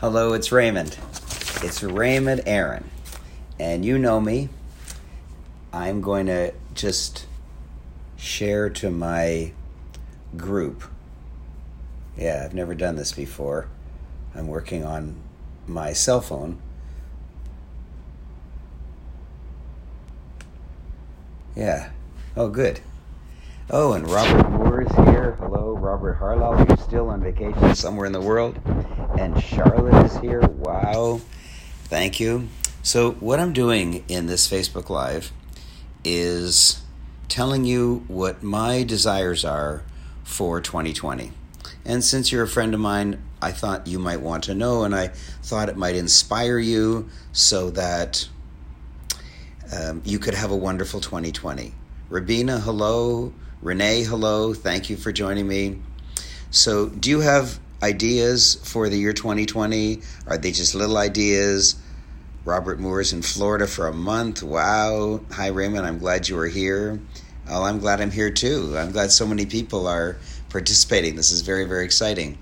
Hello, it's Raymond. It's Raymond Aaron. And you know me. I'm going to just share to my group. Yeah, I've never done this before. I'm working on my cell phone. Yeah. Oh, good. Oh, and Robert Moore is here. Hello, Robert Harlow. You're still on vacation somewhere in the world. And Charlotte is here. Wow. Thank you. So what I'm doing in this Facebook Live is telling you what my desires are for 2020. And since you're a friend of mine, I thought you might want to know, and I thought it might inspire you so that you could have a wonderful 2020. Rabina, hello. Renee, hello. Thank you for joining me. So do you have ideas for the year 2020? Are they just little ideas? Robert Moore's in Florida for a month. Wow. Hi, Raymond. I'm glad you are here. Well, I'm glad I'm here too. I'm glad so many people are participating. This is very, very exciting.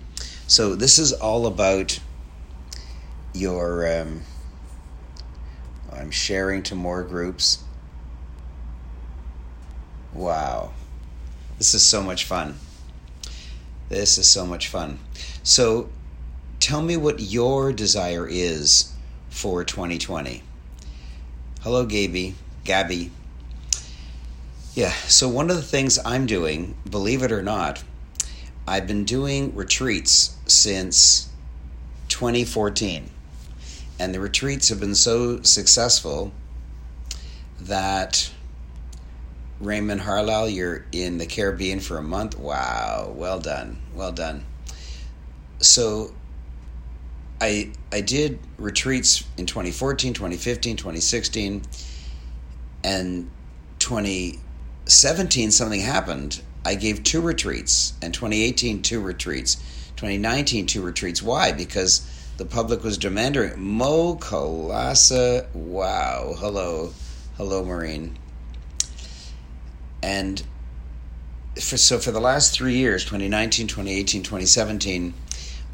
So this is all about your... I'm sharing to more groups. Wow. This is so much fun. This is so much fun. So tell me what your desire is for 2020. Hello, Gabby. Yeah, so one of the things I'm doing, believe it or not, I've been doing retreats since 2014. And the retreats have been so successful that Raymond Harlow, you're in the Caribbean for a month. Wow, well done. So I did retreats in 2014, 2015, 2016, and 2017 something happened. I gave 2 retreats, and 2018 2 retreats, 2019 2 retreats. Why? Because the public was demanding. Mo Kalasa, wow, hello, Maureen. And for the last 3 years, 2019, 2018, 2017,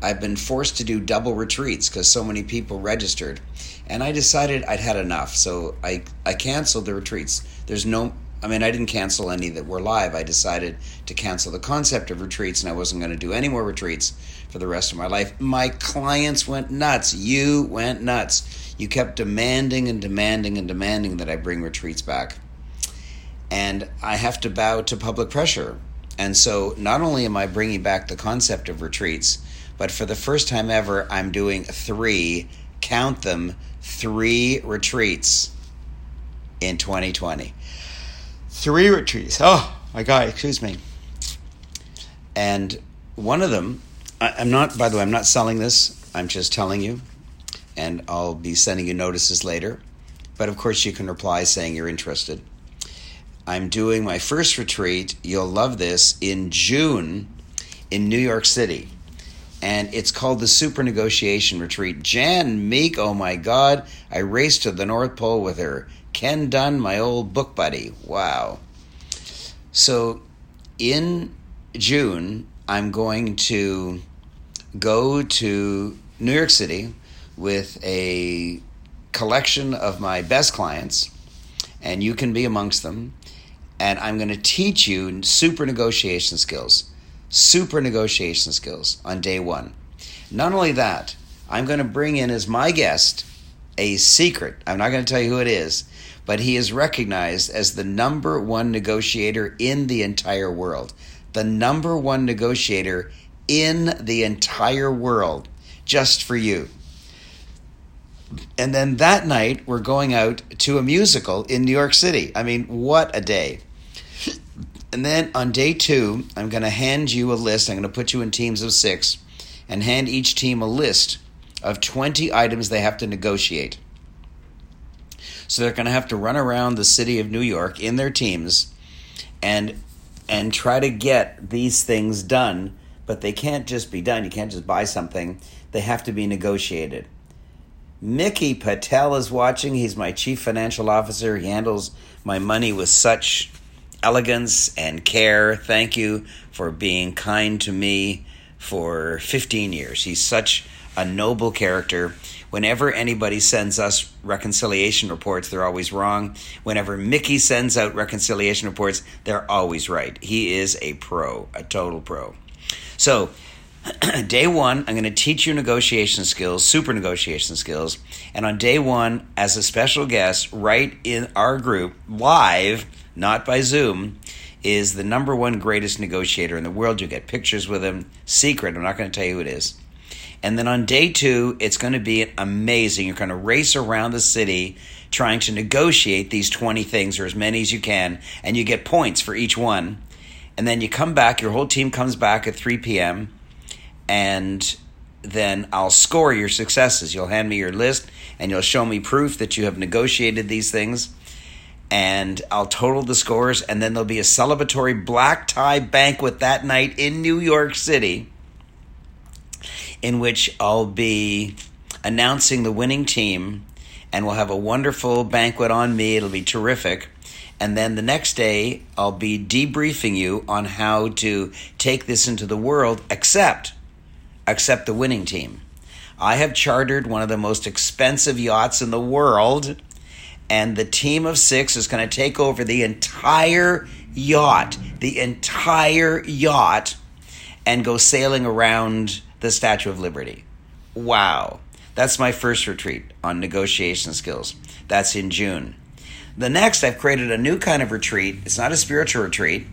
I've been forced to do double retreats because so many people registered. And I decided I'd had enough, so I canceled the retreats. I didn't cancel any that were live. I decided to cancel the concept of retreats, and I wasn't going to do any more retreats for the rest of my life. My clients went nuts. You went nuts. You kept demanding that I bring retreats back. And I have to bow to public pressure. And so not only am I bringing back the concept of retreats, but for the first time ever, I'm doing 3, count them, 3 retreats in 2020. 3 retreats. Oh, my God, excuse me. And one of them, I'm not selling this. I'm just telling you. And I'll be sending you notices later. But of course, you can reply saying you're interested. I'm doing my first retreat, you'll love this, in June in New York City. And it's called the Super Negotiation Retreat. Jan Meek, oh my God, I raced to the North Pole with her. Ken Dunn, my old book buddy. Wow. So in June, I'm going to go to New York City with a collection of my best clients, and you can be amongst them. And I'm going to teach you super negotiation skills on day 1. Not only that, I'm going to bring in as my guest a secret. I'm not going to tell you who it is, but he is recognized as the number 1 negotiator in the entire world. The number 1 negotiator in the entire world, just for you. And then that night, we're going out to a musical in New York City. I mean, what a day. And then on day 2, I'm going to hand you a list. I'm going to put you in teams of 6 and hand each team a list of 20 items they have to negotiate. So they're going to have to run around the city of New York in their teams and try to get these things done. But they can't just be done. You can't just buy something. They have to be negotiated. Mickey Patel is watching. He's my chief financial officer. He handles my money with such elegance and care. Thank you for being kind to me for 15 years. He's such a noble character. Whenever anybody sends us reconciliation reports, they're always wrong. Whenever Mickey sends out reconciliation reports, they're always right. He is a pro, a total pro. So, day one, I'm going to teach you negotiation skills, super negotiation skills. And on day one, as a special guest, right in our group, live, not by Zoom, is the number one greatest negotiator in the world. You'll get pictures with him. Secret, I'm not going to tell you who it is. And then on day two, it's going to be amazing. You're going to race around the city trying to negotiate these 20 things, or as many as you can, and you get points for each one. And then you come back, your whole team comes back at 3 p.m., and then I'll score your successes. You'll hand me your list, and you'll show me proof that you have negotiated these things, and I'll total the scores, and then there'll be a celebratory black tie banquet that night in New York City, in which I'll be announcing the winning team, and we'll have a wonderful banquet on me. It'll be terrific. And then the next day, I'll be debriefing you on how to take this into the world, except the winning team. I have chartered one of the most expensive yachts in the world, and the team of 6 is going to take over the entire yacht, and go sailing around the Statue of Liberty. Wow. That's my first retreat on negotiation skills. That's in June. The next, I've created a new kind of retreat. It's not a spiritual retreat,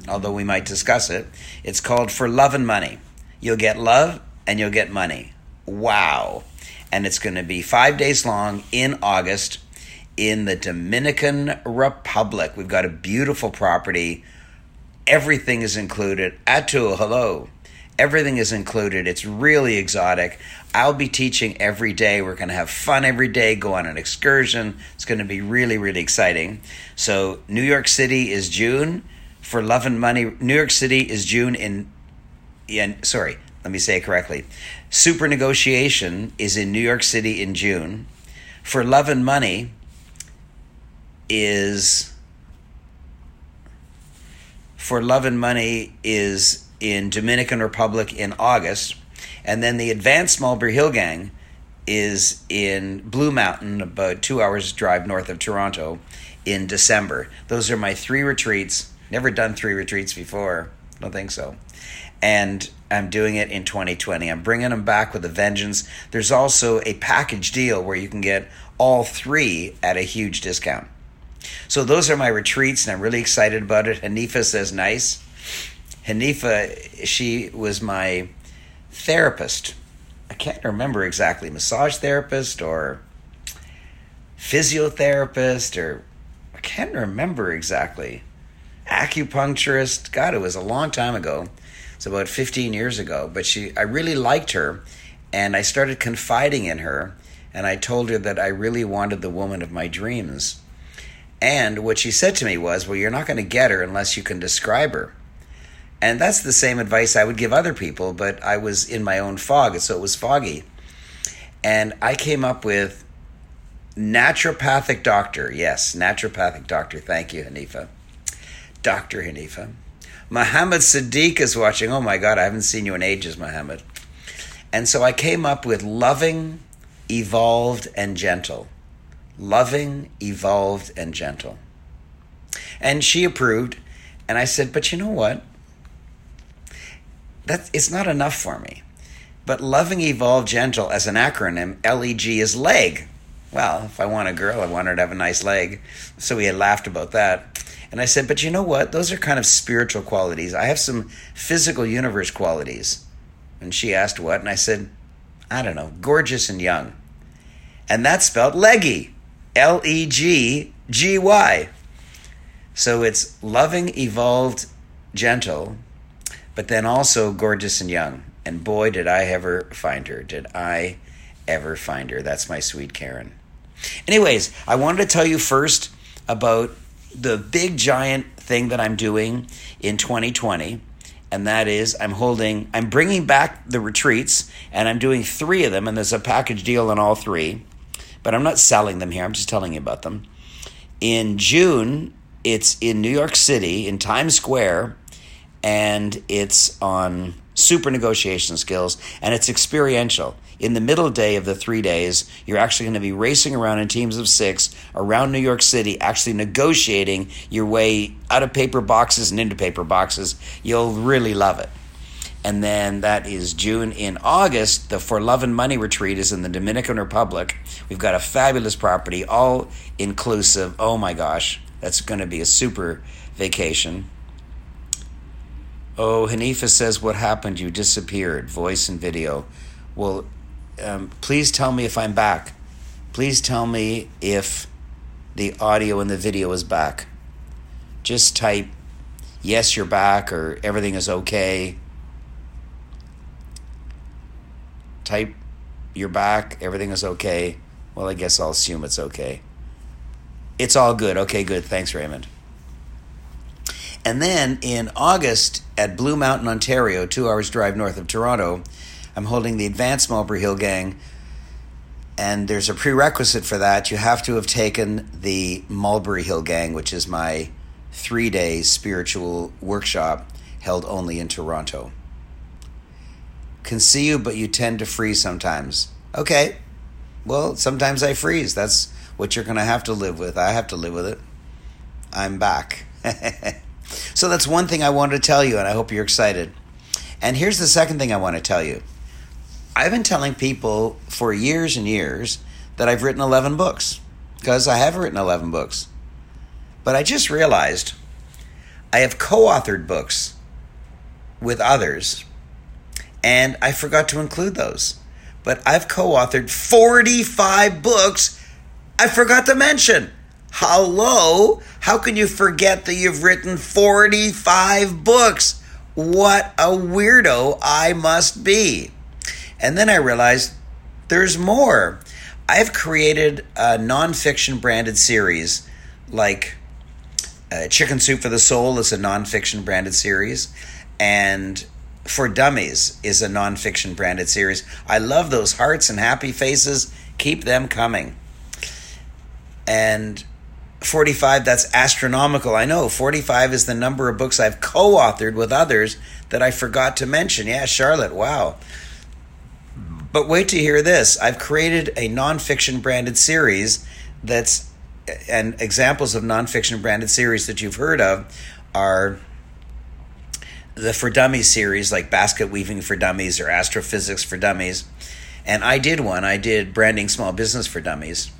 although we might discuss it. It's called For Love and Money. You'll get love and you'll get money. Wow. And it's going to be 5 days long in August in the Dominican Republic. We've got a beautiful property. Everything is included. Atul, hello. Everything is included. It's really exotic. I'll be teaching every day. We're going to have fun every day, go on an excursion. It's going to be really, really exciting. So New York City is June. For Love and Money, New York City is June let me say it correctly. Super Negotiation is in New York City in June. For Love and Money is in Dominican Republic in August, and then the Advanced Mulberry Hill Gang is in Blue Mountain, about 2 hours drive north of Toronto, in December. Those are my 3 retreats. Never done 3 retreats before. Don't think so. And I'm doing it in 2020. I'm bringing them back with a vengeance. There's also a package deal where you can get all 3 at a huge discount. So those are my retreats, and I'm really excited about it. Hanifa says nice. Hanifa, she was my therapist. I can't remember exactly, massage therapist or physiotherapist, or I can't remember exactly. Acupuncturist. God, it was a long time ago. It's about 15 years ago. But I really liked her, and I started confiding in her, and I told her that I really wanted the woman of my dreams. And what she said to me was, well, you're not going to get her unless you can describe her. And that's the same advice I would give other people, but I was in my own fog, so it was foggy. And I came up with naturopathic doctor. Yes, naturopathic doctor. Thank you, Hanifa. Dr. Hanifa. Muhammad Sadiq is watching. Oh my God, I haven't seen you in ages, Muhammad. And so I came up with loving, evolved, and gentle. Loving, evolved, and gentle. And she approved. And I said, but you know what? It's not enough for me. But loving, evolved, gentle as an acronym, LEG is leg. Well, if I want a girl, I want her to have a nice leg. So we had laughed about that. And I said, but you know what? Those are kind of spiritual qualities. I have some physical universe qualities. And she asked what? And I said, I don't know, gorgeous and young. And that's spelled leggy. Leggy. So it's loving, evolved, gentle, but then also gorgeous and young. And boy, did I ever find her. That's my sweet Karen. Anyways, I wanted to tell you first about the big giant thing that I'm doing in 2020. And that is I'm bringing back the retreats, and I'm doing 3 of them, and there's a package deal on all 3. But I'm not selling them here. I'm just telling you about them. In June, it's in New York City, in Times Square, and it's on super negotiation skills, and it's experiential. In the middle day of the 3 days, you're actually going to be racing around in teams of 6 around New York City, actually negotiating your way out of paper boxes and into paper boxes. You'll really love it. And then that is June. In August, the For Love and Money retreat is in the Dominican Republic. We've got a fabulous property, all inclusive. Oh my gosh, that's going to be a super vacation. Oh, Hanifa says, what happened? You disappeared, voice and video. Well, please tell me if I'm back. Please tell me if the audio and the video is back. Just type, yes, you're back, or everything is okay. Type, you're back, everything is okay. Well, I guess I'll assume it's okay. It's all good. Okay, good. Thanks, Raymond. And then in August at Blue Mountain, Ontario, 2 hours drive north of Toronto, I'm holding the Advanced Mulberry Hill Gang. And there's a prerequisite for that. You have to have taken the Mulberry Hill Gang, which is my 3-day spiritual workshop held only in Toronto. Can see you, but you tend to freeze sometimes. Okay. Well, sometimes I freeze. That's what you're going to have to live with. I have to live with it. I'm back. So that's one thing I wanted to tell you, and I hope you're excited. And here's the second thing I want to tell you. I've been telling people for years and years that I've written 11 books, because I have written 11 books. But I just realized I have co-authored books with others, and I forgot to include those. But I've co-authored 45 books I forgot to mention. Hello? How can you forget that you've written 45 books? What a weirdo I must be. And then I realized there's more. I've created a nonfiction branded series like Chicken Soup for the Soul is a nonfiction branded series, and For Dummies is a nonfiction branded series. I love those hearts and happy faces. Keep them coming. And 45, that's astronomical. I know 45 is the number of books I've co-authored with others that I forgot to mention. Yeah, Charlotte, wow. But wait to hear this. I've created a nonfiction branded series that's, and examples of nonfiction branded series that you've heard of are the For Dummies series, like Basket Weaving for Dummies or Astrophysics for Dummies. And I did Branding Small Business for Dummies.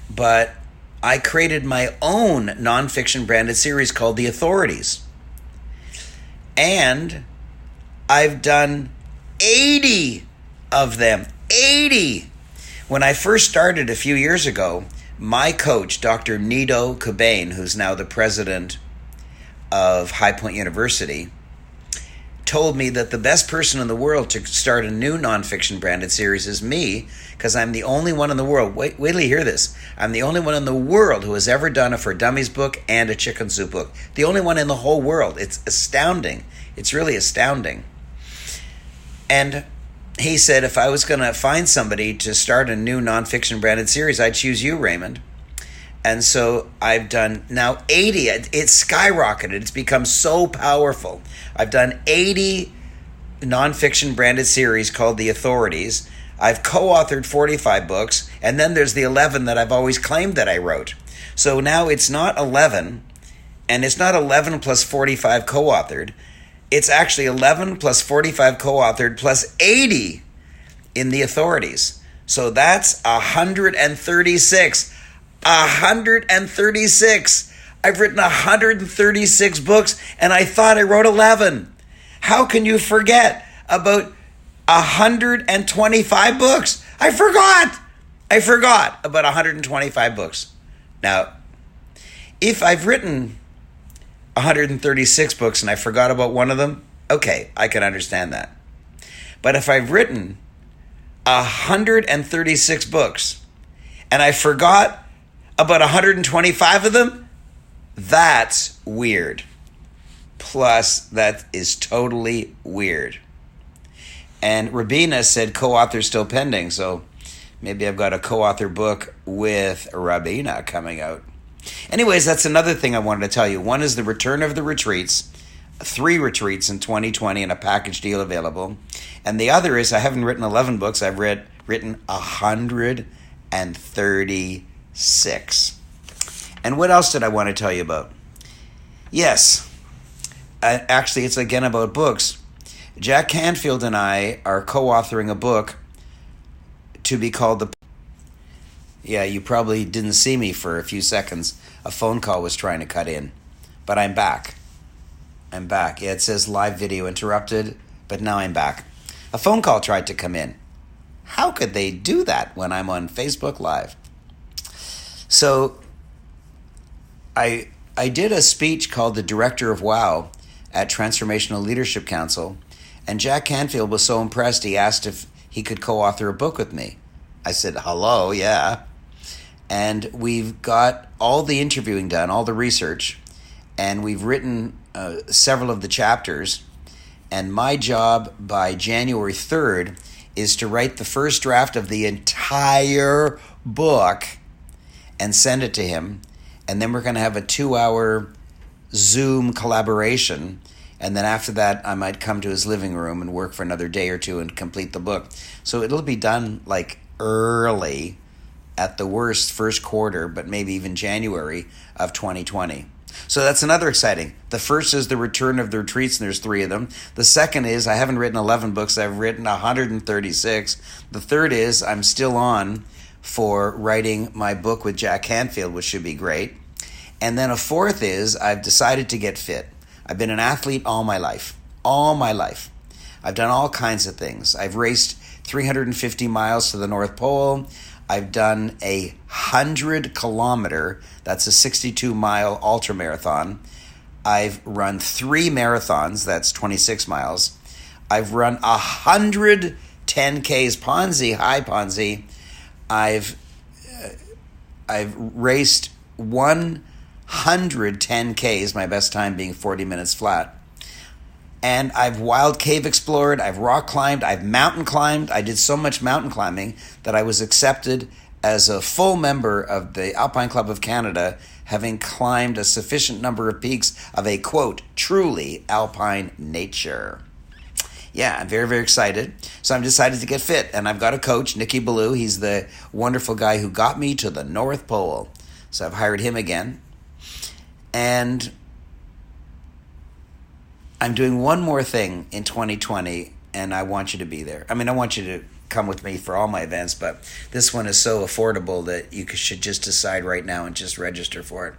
But I created my own nonfiction branded series called The Authorities. And I've done 80 of them. 80! When I first started a few years ago, my coach, Dr. Nido Cobain, who's now the president of High Point University, told me that the best person in the world to start a new nonfiction branded series is me, because I'm the only one in the world. Wait till you hear this. I'm the only one in the world who has ever done a For Dummies book and a Chicken Soup book. The only one in the whole world. It's astounding. It's really astounding. And he said if I was going to find somebody to start a new nonfiction branded series, I'd choose you, Raymond. And so I've done now 80. It's skyrocketed. It's become so powerful. I've done 80 nonfiction branded series called The Authorities. I've co-authored 45 books, and then there's the 11 that I've always claimed that I wrote. So now it's not 11, and it's not 11 plus 45 co-authored. It's actually 11 plus 45 co-authored plus 80 in The Authorities. So that's 136. 136. I've written 136 books, and I thought I wrote 11. How can you forget about 125 books? I forgot about 125 books. Now, if I've written 136 books and I forgot about one of them, okay, I can understand that. But if I've written 136 books and I forgot about 125 of them, that's weird. Plus, that is totally weird. And Rabina said co-author still pending, so maybe I've got a co-author book with Rabina coming out. Anyways, that's another thing I wanted to tell you. One is the return of the retreats. 3 retreats in 2020 and a package deal available. And the other is I haven't written 11 books. I've written 136. And what else did I want to tell you about? Yes, actually, it's again about books. Jack Canfield and I are co-authoring a book to be called the... Yeah, you probably didn't see me for a few seconds. A phone call was trying to cut in. But I'm back. Yeah, it says live video interrupted, but now I'm back. A phone call tried to come in. How could they do that when I'm on Facebook Live? So I did a speech called The Director of WOW at Transformational Leadership Council, and Jack Canfield was so impressed he asked if he could co-author a book with me. I said, hello, yeah. And we've got all the interviewing done, all the research, and we've written several of the chapters. And my job by January 3rd is to write the first draft of the entire book and send it to him. And then we're going to have a 2-hour Zoom collaboration. And then after that, I might come to his living room and work for another day or two and complete the book. So it'll be done like early, at the worst, first quarter, but maybe even January of 2020. So that's another exciting. The first is the return of the retreats, and there's 3 of them. The second is I haven't written 11 books. I've written 136. The third is I'm still on for writing my book with Jack Canfield, which should be great. And then a fourth is I've decided to get fit. I've been an athlete all my life. I've done all kinds of things. I've raced 350 miles to the North Pole. I've done 100-kilometer, that's a 62-mile ultramarathon. I've run 3 marathons, that's 26 miles. I've run 100 10Ks, high Ponzi. I've raced 100 10Ks, my best time being 40 minutes flat. And I've wild cave explored, I've rock climbed, I've mountain climbed. I did so much mountain climbing that I was accepted as a full member of the Alpine Club of Canada, having climbed a sufficient number of peaks of a, quote, truly alpine nature. Yeah, I'm very, very excited. So I'm decided to get fit. And I've got a coach, Nicky Ballou. He's the wonderful guy who got me to the North Pole. So I've hired him again. And I'm doing one more thing in 2020, and I want you to be there. I mean, I want you to come with me for all my events, but this one is so affordable that you should just decide right now and just register for it.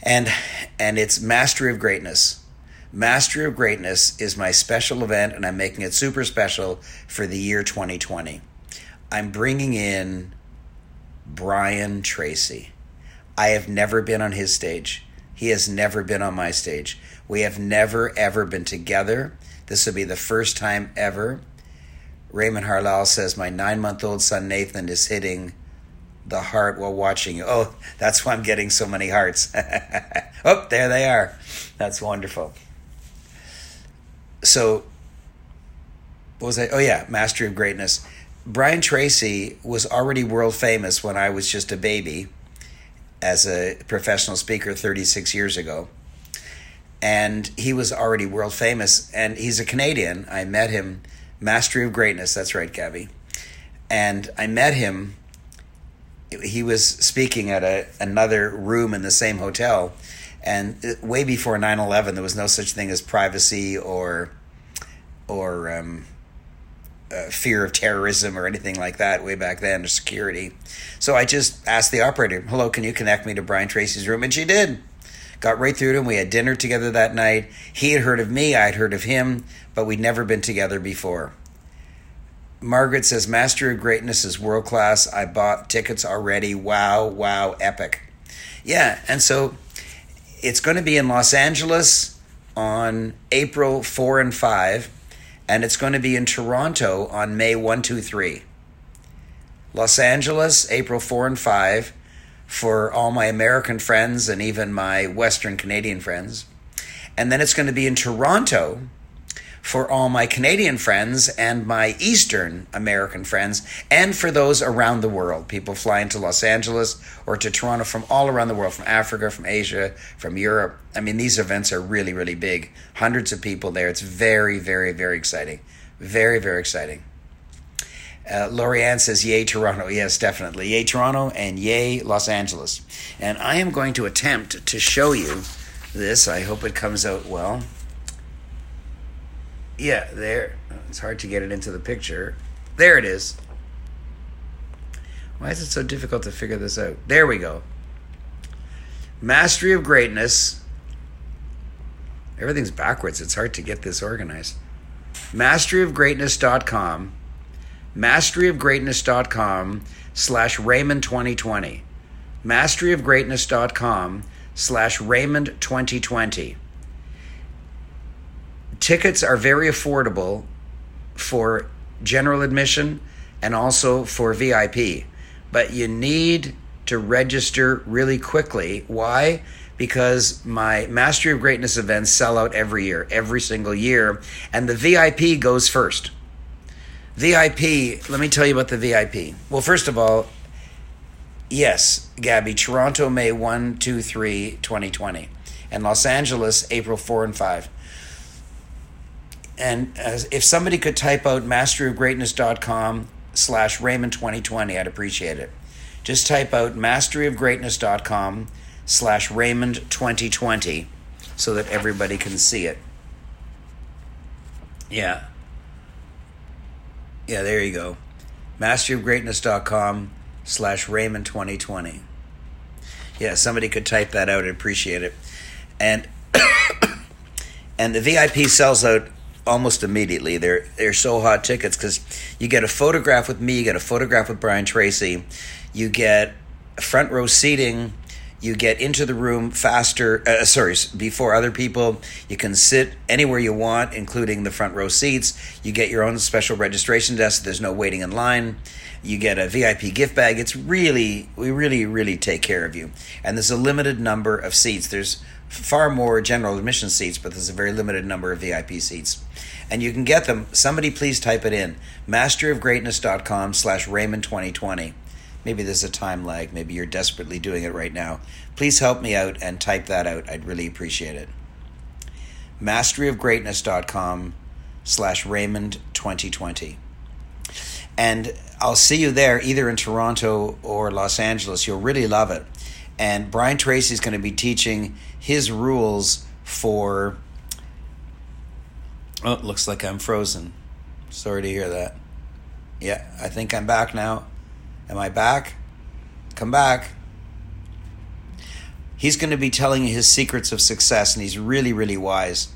And it's Mastery of Greatness. Mastery of Greatness is my special event, and I'm making it super special for the year 2020. I'm bringing in Brian Tracy. I have never been on his stage. He has never been on my stage. We have never, ever been together. This will be the first time ever. Raymond Harlal says, my 9-month-old son Nathan is hitting the heart while watching you. Oh, that's why I'm getting so many hearts. Oh, there they are. That's wonderful. So, what was I? Oh, yeah, Mastery of Greatness. Brian Tracy was already world famous when I was just a baby as a professional speaker 36 years ago. And he was already world famous. And he's a Canadian. I met him, Mastery of Greatness. That's right, Gabby. And I met him. He was speaking at another room in the same hotel. And way before 9/11, there was no such thing as privacy or fear of terrorism or anything like that way back then, or security. So I just asked the operator, hello, can you connect me to Brian Tracy's room? And she did. Got right through to him. We had dinner together that night. He had heard of me. I had heard of him, but we'd never been together before. Margaret says, Mastery of Greatness is world class. I bought tickets already. Wow, epic. Yeah, and so it's going to be in Los Angeles on April 4 and 5, and it's going to be in Toronto on May 1, 2, 3. Los Angeles, April 4 and 5, for all my American friends and even my Western Canadian friends. And then it's going to be in Toronto for all my Canadian friends and my Eastern American friends, and for those around the world, people flying to Los Angeles or to Toronto from all around the world, from Africa, from Asia, from Europe. I mean, these events are really, really big. Hundreds of people there. It's very, very, very exciting. Very, very exciting. Lorianne says, yay, Toronto. Yes, definitely. Yay, Toronto, and yay, Los Angeles. And I am going to attempt to show you this. I hope it comes out well. Yeah, there. It's hard to get it into the picture. There it is. Why is it so difficult to figure this out? There we go. Mastery of Greatness. Everything's backwards. It's hard to get this organized. Masteryofgreatness.com. Masteryofgreatness.com/Raymond2020. Masteryofgreatness.com/Raymond2020. Tickets are very affordable for general admission and also for VIP, but you need to register really quickly. Why? Because my Mastery of Greatness events sell out every year, every single year, and the VIP goes first. VIP, let me tell you about the VIP. Well, first of all, yes, Gabby, Toronto, May 1, 2, 3, 2020, and Los Angeles, April 4 and 5. And if somebody could type out masteryofgreatness.com/Raymond2020, I'd appreciate it. Just type out masteryofgreatness.com/Raymond2020 so that everybody can see it. Yeah. Yeah, there you go. masteryofgreatness.com/Raymond2020. Yeah, somebody could type that out. I'd appreciate it. And and the VIP sells out almost immediately. They're so hot tickets because you get a photograph with me, you get a photograph with Brian Tracy, you get front row seating, you get into the room faster, before other people. You can sit anywhere you want, including the front row seats. You get your own special registration desk. There's no waiting in line. You get a VIP gift bag. We really take care of you. And there's a limited number of seats. There's far more general admission seats, but there's a very limited number of VIP seats. And you can get them. Somebody please type it in. masteryofgreatness.com/Raymond2020. Maybe there's a time lag. Maybe you're desperately doing it right now. Please help me out and type that out. I'd really appreciate it. masteryofgreatness.com/Raymond2020. And I'll see you there either in Toronto or Los Angeles. You'll really love it. And Brian Tracy's going to be teaching his rules for... Oh, it looks like I'm frozen. Sorry to hear that. Yeah, I think I'm back now. Am I back? Come back. He's going to be telling you his secrets of success, and he's really, really wise.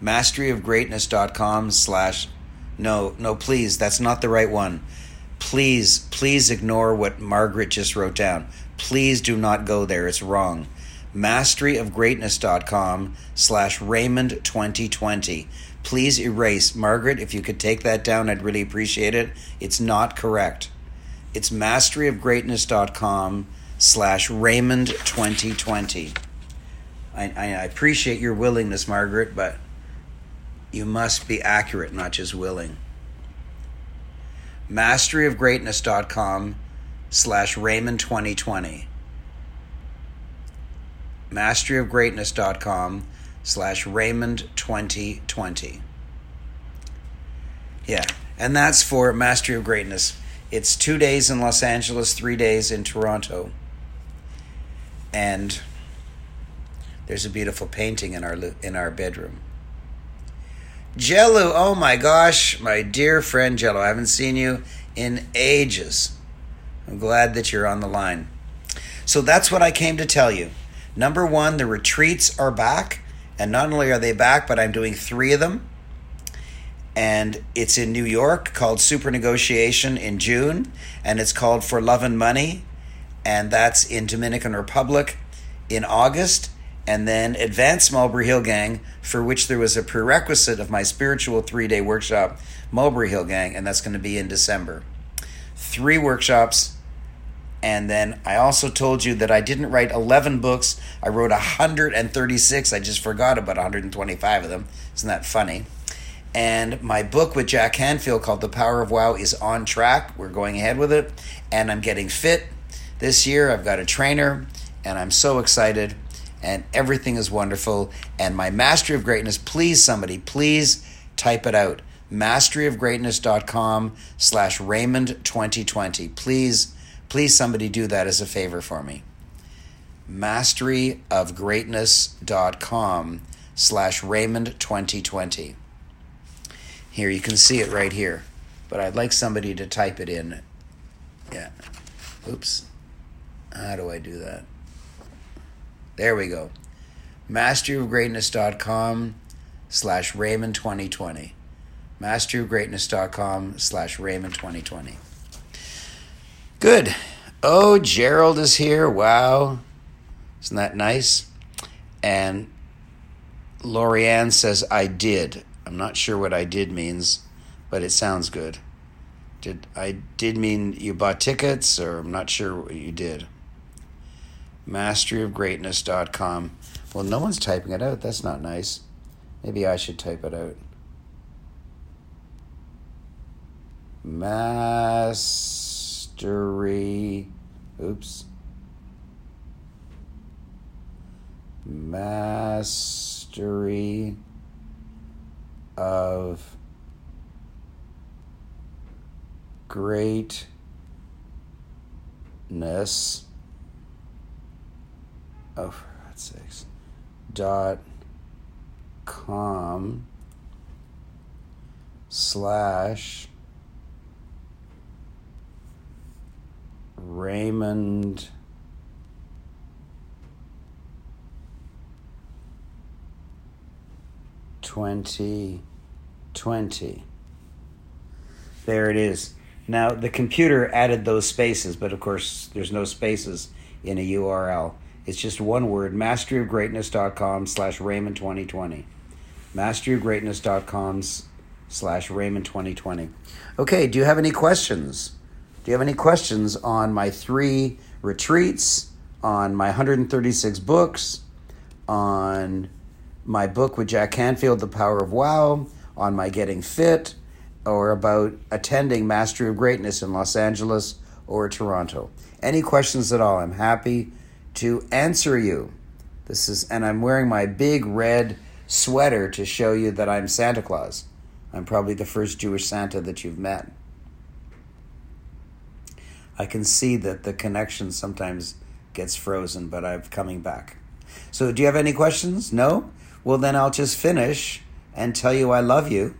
masteryofgreatness.com/ No, please, that's not the right one. Please ignore what Margaret just wrote down. Please do not go there. It's wrong. masteryofgreatness.com/Raymond2020. Please erase. Margaret, if you could take that down, I'd really appreciate it. It's not correct. It's masteryofgreatness.com/Raymond2020. I appreciate your willingness, Margaret, but you must be accurate, not just willing. masteryofgreatness.com/Raymond2020. masteryofgreatness.com/Raymond2020. Yeah, and that's for Mastery of Greatness. It's 2 days in Los Angeles, 3 days in Toronto. And there's a beautiful painting in our bedroom. Jello, oh my gosh, my dear friend Jello, I haven't seen you in ages. I'm glad that you're on the line. So that's what I came to tell you. Number one, the retreats are back. And not only are they back, but I'm doing 3 of them. And it's in New York called Super Negotiation in June. And it's called For Love and Money. And that's in Dominican Republic in August. And then Advanced Mulberry Hill Gang, for which there was a prerequisite of my spiritual 3-day workshop, Mulberry Hill Gang, and that's going to be in December. 3 workshops. And then I also told you that I didn't write 11 books. I wrote 136. I just forgot about 125 of them. Isn't that funny? And my book with Jack Canfield called The Power of Wow is on track. We're going ahead with it. And I'm getting fit this year. I've got a trainer, and I'm so excited. And everything is wonderful. And my Mastery of Greatness, please, somebody, please type it out. masteryofgreatness.com/Raymond2020. Please, somebody do that as a favor for me. masteryofgreatness.com/Raymond2020. Here, you can see it right here. But I'd like somebody to type it in. Yeah. Oops. How do I do that? There we go. masteryofgreatness.com/Raymond2020. masteryofgreatness.com/Raymond2020. Good. Oh, Gerald is here. Wow. Isn't that nice? And Lorianne says, I did. I'm not sure what I did means, but it sounds good. I did mean you bought tickets, or I'm not sure what you did. masteryofgreatness.com. Well, no one's typing it out. That's not nice. Maybe I should type it out. Mastery of greatness. Oh, for God's sakes. .com / Raymond /2020. There it is. Now, the computer added those spaces, but of course, there's no spaces in a URL. It's just one word, masteryofgreatness.com /Raymond2020. masteryofgreatness.com /Raymond2020. Okay, do you have any questions? Do you have any questions on my 3 retreats, on my 136 books, on my book with Jack Canfield, The Power of Wow, on my getting fit, or about attending Mastery of Greatness in Los Angeles or Toronto? Any questions at all? I'm happy to answer you. And I'm wearing my big red sweater to show you that I'm Santa Claus. I'm probably the first Jewish Santa that you've met. I can see that the connection sometimes gets frozen, but I'm coming back. So do you have any questions? No? Well, then I'll just finish and tell you I love you.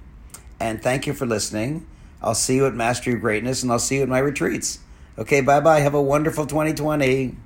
And thank you for listening. I'll see you at Mastery of Greatness, and I'll see you at my retreats. Okay, bye-bye. Have a wonderful 2020.